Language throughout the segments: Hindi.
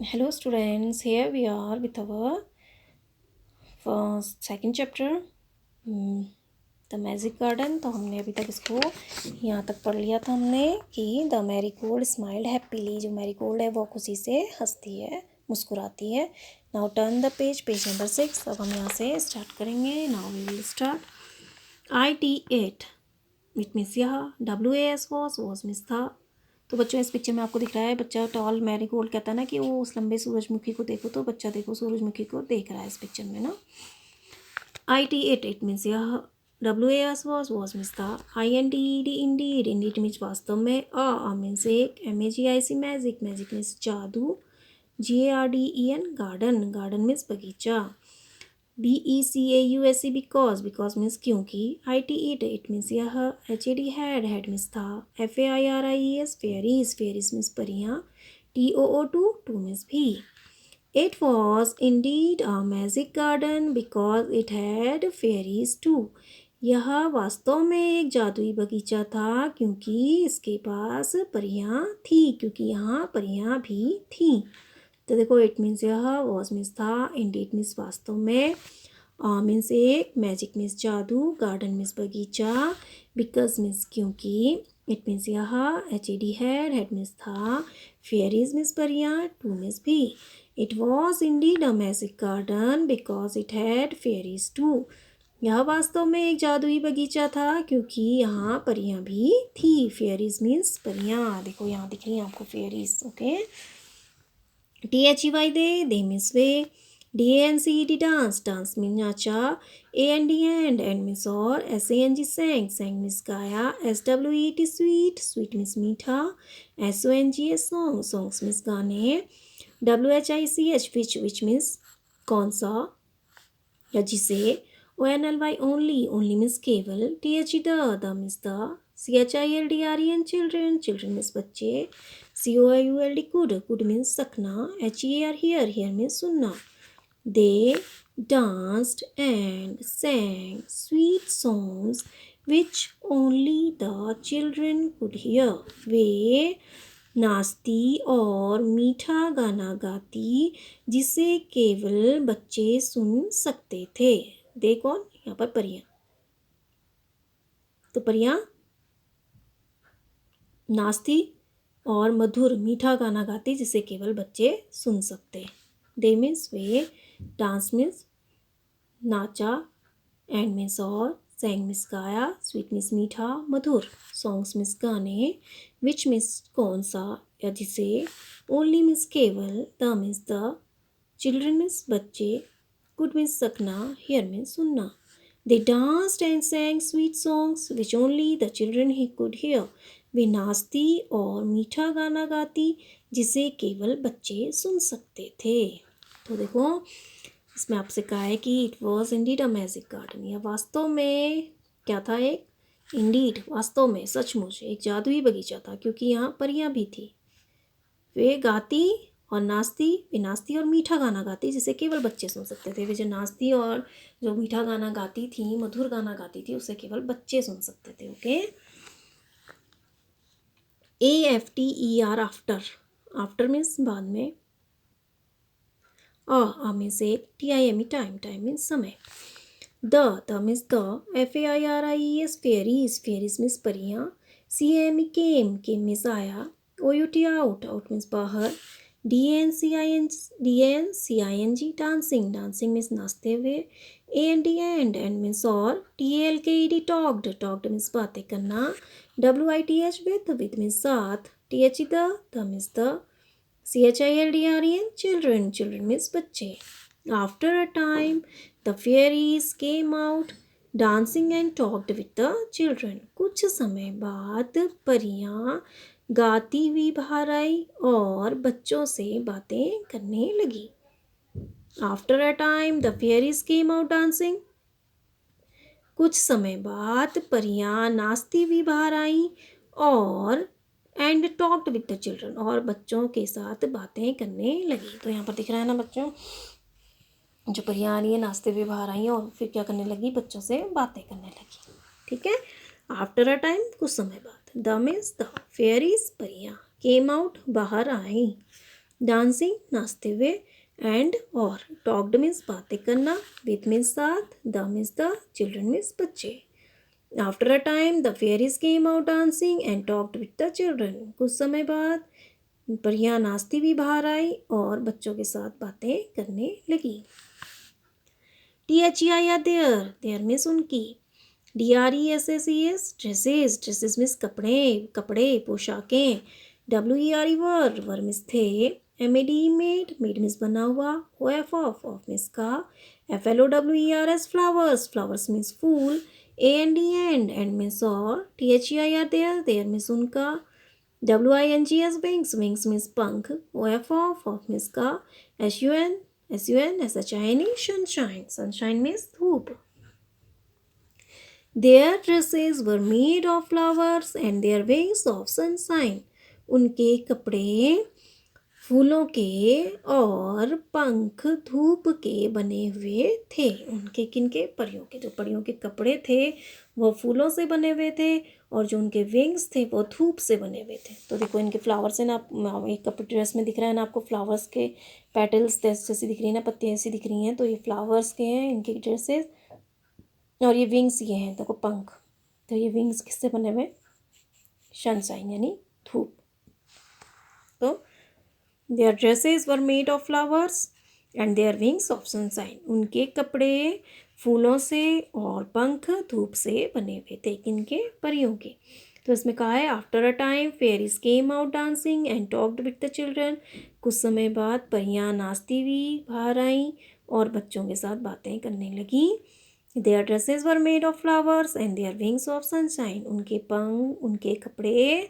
Hello students, here we are with our second chapter, the magic garden. तो हमने अभी तक इसको यहाँ तक पढ़ लिया था हमने कि द मैरीगोल्ड स्माइल्ड हैप्पीली। जो मैरीगोल्ड है वो खुशी से हंसती है, मुस्कुराती है। Now turn the page, page number 6। अब हम यहाँ से स्टार्ट करेंगे। Now we will start. IT8 it means यह, WAS वॉज मीन्स था। तो बच्चों इस पिक्चर में आपको दिख रहा है बच्चा टॉल मैरीगोल्ड कहता है ना कि वो उस लंबे सूरजमुखी को देखो, तो बच्चा देखो सूरजमुखी को देख रहा है इस पिक्चर में ना। IT8 इट मीन्स यह, WAS वॉज मीन्स था। INDED इंडीड, इंडीड मीन्स वास्तव में। मीन्स एक, MAGIC मैजिक, मैजिक मीन्स जादू। GARDEN गार्डन, गार्डन मीन्स बगीचा। BECAUSE बिकॉज मीन्स क्योंकि। IT इट मीन्स यह। HAD हैड मीन्स था। FAIRIES फेयरीज मीन्स परियाँ। TOO टू मीन्स भी। It was indeed a magic garden because it had fairies too. यह वास्तव में एक जादुई बगीचा था क्योंकि इसके पास परियाँ थी, क्योंकि यहाँ परियाँ भी थीं। तो देखो इट मीन्स यह, वॉज मीन्स था, इंडीड मीन्स वास्तव में, मीन्स एक, मैजिक मीन्स जादू, गार्डन मीन्स बगीचा, बिकॉज मीन्स क्योंकि, इट मीन्स यह, HAD हैड मीन्स था, फेयरीज मीन्स परियाँ, टू मीन्स भी। It was indeed a magic garden because it had fairies too. यह वास्तव में एक जादुई बगीचा था क्योंकि यहाँ परियाँ भी थी। फेयरीज मीन्स परियाँ, देखो यहाँ दिख रही हैं आपको fairies. Okay. THEY they means way. DANCED dance, dance means nacha. AND means or. SANG sang means gaya. SWET sweet, sweet means meetha. SONGS song, songs means गाने. WHICH which means कौन सा या जिसे। ONLY only, only means केवल। THE the means the। CHILDREN children, children means बच्चे। COULD could means सकना। HER here means सुनना। They danced and sang sweet songs which only the children could hear. वे नाचती और मीठा गाना गाती जिसे केवल बच्चे सुन सकते थे। दे कौन, यहाँ पर परियां। तो परियां नाचती और मधुर मीठा गाना गाती जिसे केवल बच्चे सुन सकते। दे मीन्स वे, डांस मीन्स नाचा, एंड मीन्स और, सैंग मीन्स गाया, स्वीट मीन्स मीठा, मधुर, सॉन्ग्स मीन्स गाने, विच मीन्स कौन सा या जिसे, ओनली मीन्स केवल, the means the, children means बच्चे, कुड मीन्स सकना, हियर मीन्स सुनना। They danced and sang sweet songs which only the children he could hear. वे नाचती और मीठा गाना गाती जिसे केवल बच्चे सुन सकते थे। तो देखो इसमें आपसे कहा है कि it was indeed a magic garden, यह वास्तव में क्या था, एक, इंडीड वास्तव में, सचमुच एक जादुई बगीचा था क्योंकि यहाँ परियाँ भी थी। वे गाती और नाचती, वे नाचती और मीठा गाना गाती जिसे केवल बच्चे सुन सकते थे। वे जो नाचती और जो मीठा गाना गाती थी, मधुर गाना गाती थी, उसे केवल बच्चे सुन सकते थे। Okay. AFTER after, after means बाद में। मीन्स एक, TIME टाइम, टाइम मीन्स समय। The means the. FAIRIES fairies, fairies means परियाँ। CAME केम मीन्स आया। OUT आउट, आउट मीन्स बाहर। DANCING डांसिंग, डांसिंग मीन्स नाचते हुए। एंड मीन्स और। TALKED टॉक्ड मीन्स बातें करना। WITH विद मीन्स साथ। THE the means the. CHILDREN children, children means बच्चे। After a time, the fairies came out dancing and talked with the children. कुछ समय बाद परियां गाती हुई बाहर आई और बच्चों से बातें करने लगी। After a time, the fairies came out dancing. कुछ समय बाद परियां नाचती हुई बाहर आई और and talked with the children, और बच्चों के साथ बातें करने लगी। तो यहाँ पर दिख रहा है ना बच्चों, जो परियां आ रही है नाचते हुए बाहर आई और फिर क्या करने लगी, बच्चों से बातें करने लगी। ठीक है। आफ्टर अ टाइम, कुछ समय बाद। द मीन्स द, फेयरीज परियां, केम आउट बाहर आई, डांसिंग नाचते हुए, एंड और। टॉक्ड मीन्स बातें करना, विथ मीन्स साथ, the means the, children means बच्चे। After a time the fairies came out dancing and talked with the children. कुछ समय बाद परियां नाचती हुई बाहर आई और बच्चों के साथ बातें करने लगी। THEI R their, their means उनकी। DRESSES ड्रेसेस, ड्रेसेस मीन्स कपड़े, कपड़े पोशाकें। WERE वर, वर मीन्स थे। MED मेड, मेड मीन्स बना हुआ। OF ऑफ मीन्स का। FLOWERS फ्लावर्स, फ्लावर्स मीन्स फूल। AND एंड मीन्स और। THEI R their, their means उनका। WINGS विंग्स, विंग्स मीन्स पंख। OF ऑफ मीन्स का। SUN, SUN sunshine, sunshine means धूप। Their dresses were made of flowers and their wings of sunshine. उनके कपड़े फूलों के और पंख धूप के बने हुए थे। उनके किनके? परियों के। जो परियों के कपड़े थे वो फूलों से बने हुए थे और जो उनके विंग्स थे वो धूप से बने हुए थे। तो देखो इनके फ्लावर्स हैं ना, एक कपड़े ड्रेस में दिख रहा है ना आपको, फ्लावर्स के पेटल्स जैसी दिख रही है ना, पत्तियाँ ऐसी दिख रही हैं, तो ये फ्लावर्स के हैं इनके ड्रेसेस। और ये विंग्स ये हैं, देखो पंख। तो ये विंग्स किससे बने हुए? सनशाइन यानी धूप। तो their dresses were made of flowers and their wings of sunshine. उनके कपड़े फूलों से और पंख धूप से बने हुए थे। किनके? परियों के। तो इसमें कहा है after a time fairies came out dancing and talked with the children. कुछ समय बाद परियां नाचती हुई बाहर आईं और बच्चों के साथ बातें करने लगी। Their dresses were made of flowers and their wings of sunshine. उनके कपड़े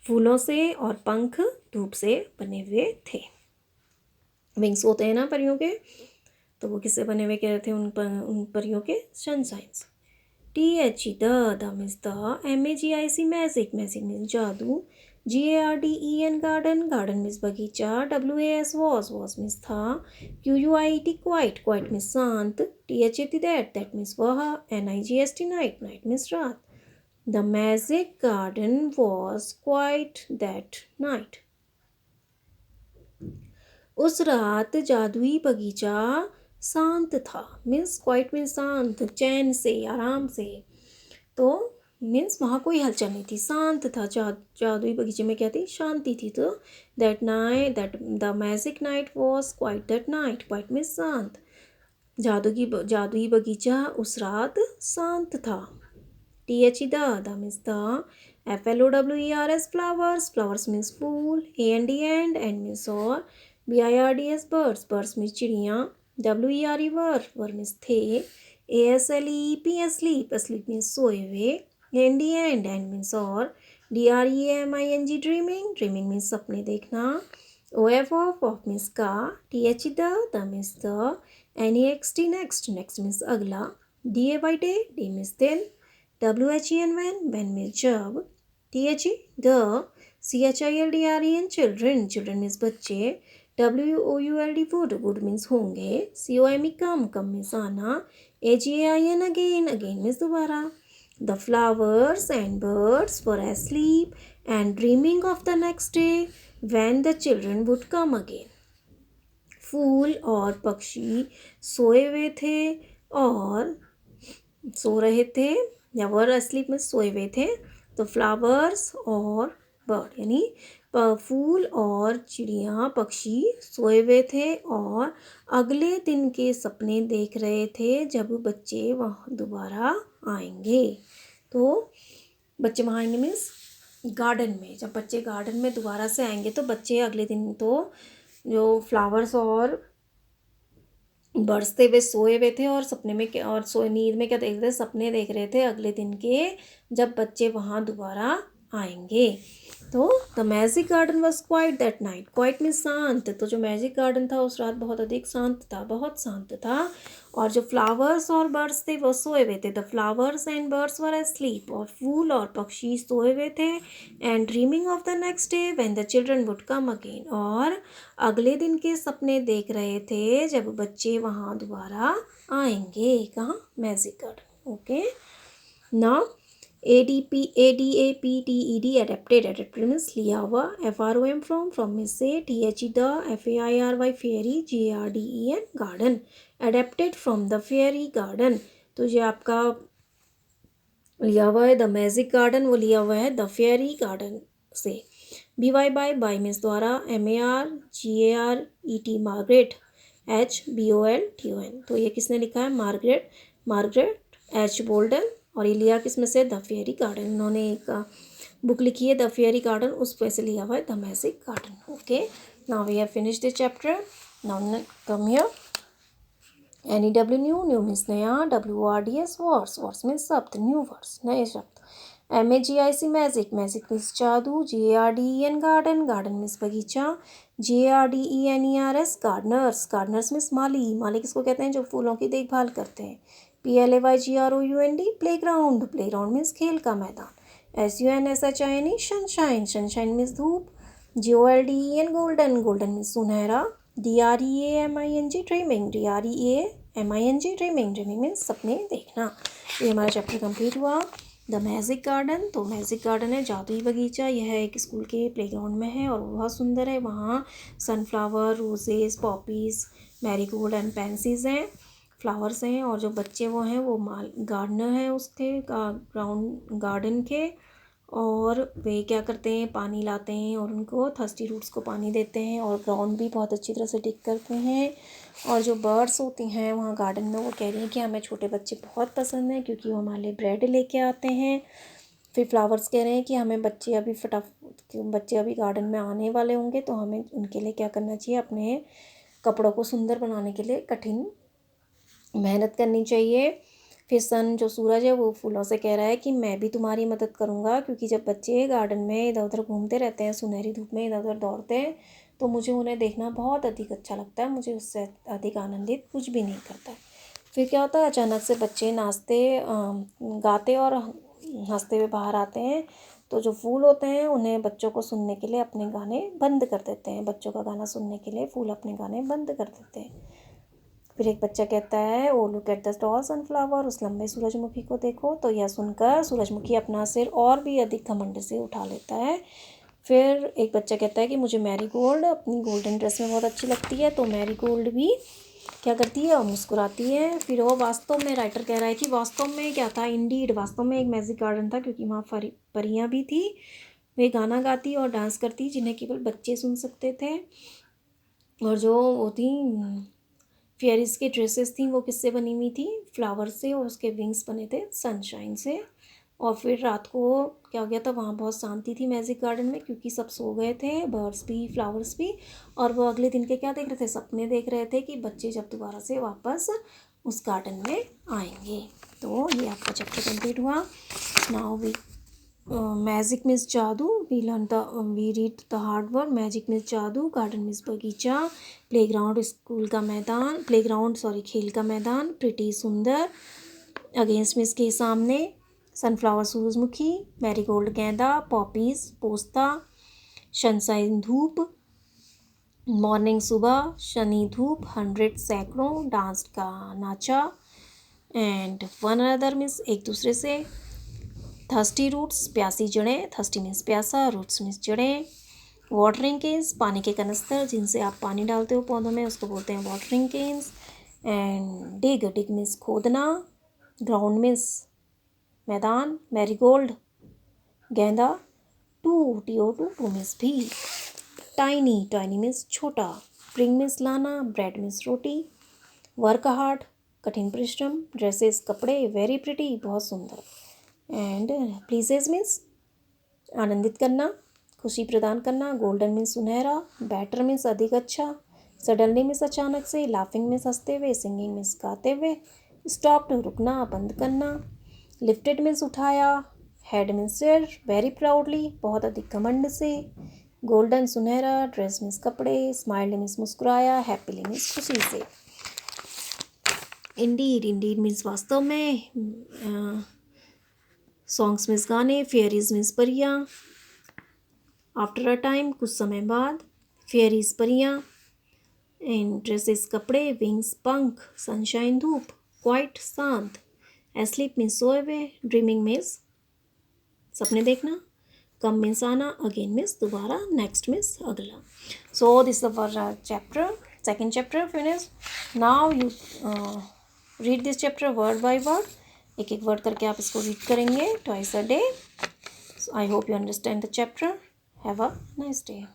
फूलों से और पंख धूप से बने हुए थे। विंग्स होते हैं ना परियों के, तो वो किससे बने हुए कह रहे थे? उन परियों के सनशाइन्स। THE the means the. MAGIC magic, magic means जादू। GARDEN गार्डन, गार्डन मीन्स बगीचा। WAS वॉज मीन्स था। QUIET क्वाइट, क्वाइट मीन्स शांत। THAT दैट मीन्स वह। NIGST नाइट, नाइट मीन्स रात। The magic garden was quiet that night. उस रात जादुई बगीचा शांत था। मीन्स क्वाइट मीन्स शांत, चैन से, आराम से। तो मीन्स वहाँ कोई हलचल नहीं थी, शांत था। जादुई बगीचे में क्या थी? शांति थी। तो that the magic night was quiet that night, quiet means शांत। जादुई बगीचा उस रात शांत था। THE the means the. FLOWERS flowers, flowers means फूल। AND एंड मीन्स और। BIRDS बर्ड्स, बर्ड्स मीन्स चिड़ियाँ। WERE वर मीन्स थे। ASLEP स्लीप, स्लीप मीन्स सोए हुए। AND एंड मीन्स और। DREAMING ड्रीमिंग, ड्रीमिंग मीन्स सपने देखना। OF ऑफ मीन्स का। THE the means the. NEXT next, next means अगला। DA by day, day means दिन। WHEN when मीन्स जब। THE the. CHILDREN children, children means बच्चे। WOULD वुड मीन्स होंगे। COME कम मीन्स आना। AGAIN अगेन, अगेन मीन्स दोबारा। The flowers and birds were asleep and dreaming of the next day when the children would come again. फूल और पक्षी सोए हुए थे और सो रहे थे, या वर asleep में सोए हुए थे। तो फ्लावर्स और बर्ड यानी फूल और चिड़िया पक्षी सोए हुए थे और अगले दिन के सपने देख रहे थे जब बच्चे वहाँ दोबारा आएंगे। तो बच्चे वहाँ आएंगे मीन्स गार्डन में, जब बच्चे गार्डन में दोबारा से आएंगे तो बच्चे अगले दिन तो जो फ्लावर्स और बर्ड्स थे वे सोए हुए थे और सपने में और सोए नींद में क्या देख रहे थे? सपने देख रहे थे अगले दिन के जब बच्चे वहाँ दोबारा आएंगे। तो the magic garden was quiet that night, quiet means शांत। तो जो मैजिक गार्डन था उस रात बहुत अधिक शांत था, बहुत शांत था। और जो फ्लावर्स और बर्ड्स थे वो सोए हुए थे। The flowers and birds were asleep, और फूल और पक्षी सोए हुए थे। And dreaming of the next day when the children would come again, और अगले दिन के सपने देख रहे थे जब बच्चे वहाँ दोबारा आएंगे। कहाँ? Magic garden. Okay now ADAPTED adapted means लिया हुआ. FROM from मीन्स से. THE the. FAIRY fairy. GARDEN garden. Adapted from the fairy garden. तो ये आपका लिया हुआ है द मैजिक गार्डन, वो लिया हुआ है द फेयरी गार्डन से. BY मीन्स द्वारा. MARGARET Margaret. HBOLTON तो ये किसने लिखा है? Margaret H बोल्डन. और ये लिया किस में से? The fairy garden. इन्होंने एक बुक लिखी है द फेयरी गार्डन, उस पे से लिया हुआ है the magic garden. Okay, now we have finished this chapter. Now come here. NEW new means नया. WORDS वर्ड्स मीन्स शब्द. न्यू वर्ड्स नए शब्द. MAGIC मैजिक मीन्स जादू. GARDEN गार्डन मीन्स बगीचा. GARDENERS गार्डनर्स मीन्स माली किसको कहते हैं? जो फूलों की देखभाल करते हैं. PLAYGROUND प्लेग्राउंड मीन्स खेल का मैदान. SUNSHINE सनशाइन मीन्स धूप. GOLDEN गोल्डन मीन्स सुनहरा. DREAMING ड्रीमिंग मीन्स सपने देखना. ये हमारा चैप्टर कंप्लीट हुआ. द मैजिक गार्डन, तो मैजिक गार्डन है जादुई बगीचा. यह एक स्कूल के प्लेग्राउंड में है और बहुत सुंदर है. वहाँ sunflower, roses, poppies, marigold and pansies हैं, फ्लावर्स हैं. और जो बच्चे वो हैं वो गार्डनर हैं उसके गार्डन के. और वे क्या करते हैं? पानी लाते हैं और उनको थर्स्टी रूट्स को पानी देते हैं. और ग्राउंड भी बहुत अच्छी तरह से डिक करते हैं. और जो बर्ड्स होती हैं वहाँ गार्डन में, वो कह रही हैं कि हमें छोटे बच्चे बहुत पसंद हैं क्योंकि वो हमारे लिए ब्रेड लेके आते हैं. फिर फ्लावर्स कह रहे हैं कि हमें बच्चे अभी गार्डन में आने वाले होंगे, तो हमें उनके लिए क्या करना चाहिए? अपने कपड़ों को सुंदर बनाने के लिए कठिन मेहनत करनी चाहिए. फिर सन, जो सूरज है, वो फूलों से कह रहा है कि मैं भी तुम्हारी मदद करूँगा, क्योंकि जब बच्चे गार्डन में इधर उधर घूमते रहते हैं, सुनहरी धूप में इधर उधर दौड़ते हैं, तो मुझे उन्हें देखना बहुत अधिक अच्छा लगता है. मुझे उससे अधिक आनंदित कुछ भी नहीं करता है. फिर क्या होता है? अचानक से बच्चे नाचते, गाते और हंसते हुए बाहर आते हैं. तो जो फूल होते हैं उन्हें बच्चों को सुनने के लिए अपने गाने बंद कर देते हैं. बच्चों का गाना सुनने के लिए फूल अपने गाने बंद कर देते हैं. फिर एक बच्चा कहता है, oh look at the tall sunflower, उस लंबे सूरजमुखी को देखो. तो यह सुनकर सूरजमुखी अपना सिर और भी अधिक घमंड से उठा लेता है. फिर एक बच्चा कहता है कि मुझे मैरीगोल्ड अपनी गोल्डन ड्रेस में बहुत अच्छी लगती है. तो मैरीगोल्ड भी क्या करती है? और मुस्कुराती है. फिर वो वास्तव में, राइटर कह रहा है कि वास्तव में क्या था? इंडीड, वास्तव में एक मैजिक गार्डन था, क्योंकि वहाँ परियाँ भी थी. वे गाना गाती और डांस करती जिन्हें केवल बच्चे सुन सकते थे. और जो वो थी फेयरीज की ड्रेसेस थी वो किससे बनी हुई थी? फ्लावर से. और उसके विंग्स बने थे सनशाइन से. और फिर रात को क्या हो गया था? वहाँ बहुत शांति थी मैजिक गार्डन में, क्योंकि सब सो गए थे, बर्ड्स भी, फ्लावर्स भी. और वो अगले दिन के क्या देख रहे थे? सपने देख रहे थे कि बच्चे जब दोबारा से वापस उस गार्डन में आएंगे. तो ये आपका चैप्टर कंप्लीट हुआ. नाउ वी मैजिक मीन्स जादू. We read the hard word. Magic means जादू. गार्डन मीन्स बगीचा. प्लेग्राउंड स्कूल का मैदान. खेल का मैदान. प्रिटी सुंदर. अगेंस्ट मीन्स के सामने. सनफ्लावर सूरजमुखी. मैरीगोल्ड गेंदा. पॉपीज पोस्ता. सनशाइन धूप. मॉर्निंग सुबह. शनि धूप. 100 सैकड़ों. डांस का नाचा. एंड वन अनदर मीन्स एक दूसरे से. थर्स्टी रूट्स प्यासी जड़ें. थर्स्टी मीन्स प्यासा, रूट्स मीन्स जड़ें. वाटरिंग केन्स पानी के कनस्तर जिनसे आप पानी डालते हो पौधों में, उसको बोलते हैं watering cans. And dig means खोदना. ग्राउंड मीन्स मैदान. मैरीगोल्ड गेंदा. टू मीन्स भी. टाइनी मीन्स छोटा. ब्रिंग मीन्स लाना. ब्रेड मीन्स रोटी. वर्क हार्ड कठिन परिश्रम. ड्रेसेस कपड़े. वेरी प्रिटी बहुत सुंदर. एंड प्लीजेज मीन्स आनंदित करना, खुशी प्रदान करना. गोल्डन मीन्स सुनहरा. बेटर मीन्स अधिक अच्छा. सडनली मीन्स अचानक से. लाफिंग मीन्स हंसते हुए. सिंगिंग मीन्स गाते हुए. स्टॉप्ड रुकना, बंद करना. लिफ्टेड मीन्स उठाया. हेड मीन्स सिर. वेरी प्राउडली बहुत अधिक घमंड से. गोल्डन सुनहरा. ड्रेस मीन्स कपड़े. स्माइल्ड मीन्स मुस्कुराया. हैप्पीली मीन्स खुशी से. इंडीड मीन्स वास्तव में. सॉन्ग्स मीन्स गाने. फेयरीज मीन्स परियाँ. आफ्टर अ टाइम कुछ समय बाद. फेयरीज परियाँ. एंड ड्रेसेस कपड़े. विंग्स पंख. सनशाइन धूप. क्वाइट शांत. एस्लीप मीन्स सोए हुए. ड्रीमिंग मीन्स सपने देखना. कम मीन्स आना, अगेन मीन्स दोबारा, नेक्स्ट मीन्स अगला. So this is our chapter, second chapter finish. Now you read this chapter word by word. एक एक वर्ड करके आप इसको रीड करेंगे twice a day. So I hope you understand the chapter. Have a nice day.